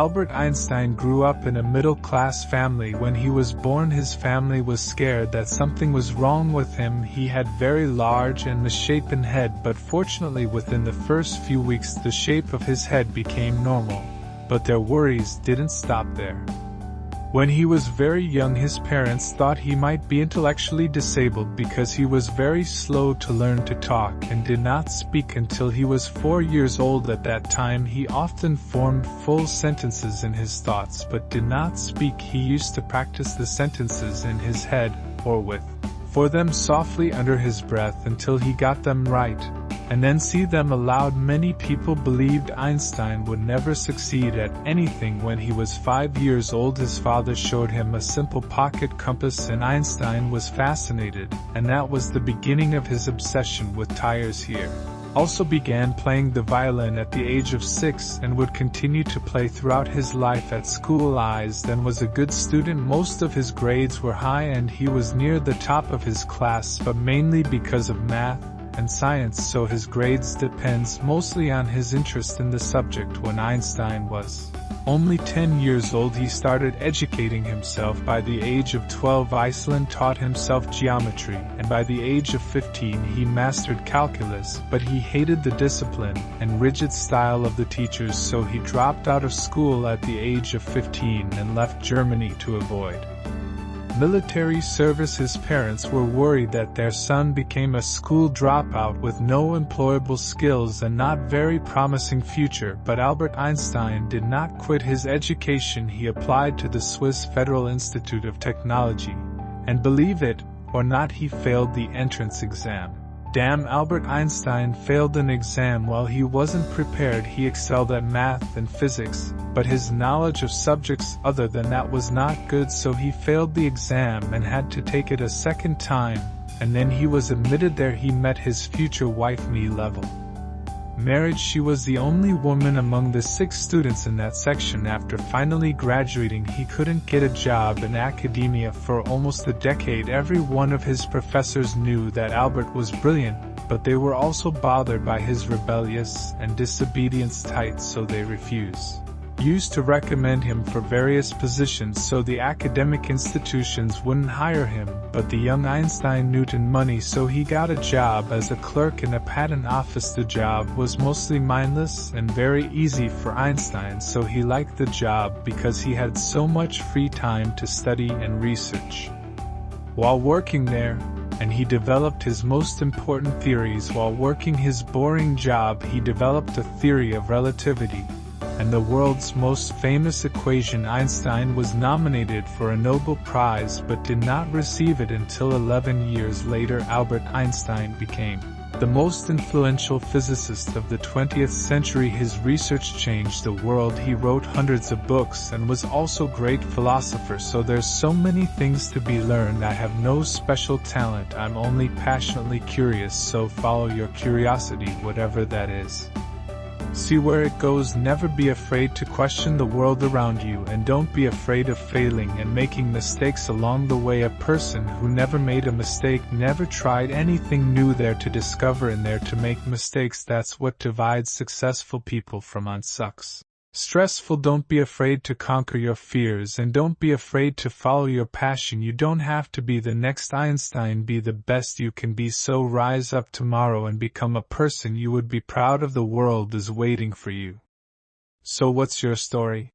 Albert Einstein grew up in a middle-class family. When he was born, his family was scared that something was wrong with him. He had very large and misshapen head, but fortunately within the first few weeks the shape of his head became normal. But their worries didn't stop there. When he was very young, his parents thought he might be intellectually disabled because he was very slow to learn to talk and did not speak until he was 4 years old. At that time, he often formed full sentences in his thoughts but did not speak. He used to practice the sentences in his head, or with for them softly under his breath until he got them right, and then see them aloud. Many people believed Einstein would never succeed at anything. When he was 5 years old, his father showed him a simple pocket compass and Einstein was fascinated, and that was the beginning of his obsession with tires. He also began playing the violin at the age of 6 and would continue to play throughout his life at school. Einstein was a good student. Most of his grades were high and he was near the top of his class, but mainly because of math and science, so his grades depends mostly on his interest in the subject. When Einstein was only 10 years old, he started educating himself. By the age of 12, Einstein taught himself geometry, and by the age of 15 he mastered calculus, but he hated the discipline and rigid style of the teachers, so he dropped out of school at the age of 15 and left Germany to avoid military service. His parents were worried that their son became a school dropout with no employable skills and not very promising future, but Albert Einstein did not quit his education. He applied to the Swiss Federal Institute of Technology, and believe it or not, he failed the entrance exam. Damn, Albert Einstein failed an exam while he wasn't prepared. He excelled at math and physics, but his knowledge of subjects other than that was not good, so he failed the exam and had to take it a second time, and then he was admitted there. He met his future wife. Me-level marriage. She was the only woman among the 6 students in that section. After finally graduating, he couldn't get a job in academia for almost a decade. Every one of his professors knew that Albert was brilliant, but they were also bothered by his rebellious and disobedience type, so they used to recommend him for various positions so the academic institutions wouldn't hire him. But the young Einstein needed money, so he got a job as a clerk in a patent office. The job was mostly mindless and very easy for Einstein, so he liked the job because he had so much free time to study and research while working there, and he developed his most important theories while working his boring job. He developed a theory of relativity and the world's most famous equation. Einstein was nominated for a Nobel Prize but did not receive it until 11 years later. Albert Einstein became the most influential physicist of the 20th century. His research changed the world. He wrote hundreds of books and was also a great philosopher. So there's so many things to be learned. I have no special talent. I'm only passionately curious, so follow your curiosity, whatever that is. See where it goes. Never be afraid to question the world around you, and don't be afraid of failing and making mistakes along the way. A person who never made a mistake never tried anything new. There to discover and there to make mistakes. That's what divides successful people from unsuccessful. Stressful. Don't be afraid to conquer your fears, and don't be afraid to follow your passion. You don't have to be the next Einstein. Be the best you can be. So rise up tomorrow and become a person you would be proud of. The world is waiting for you. So what's your story?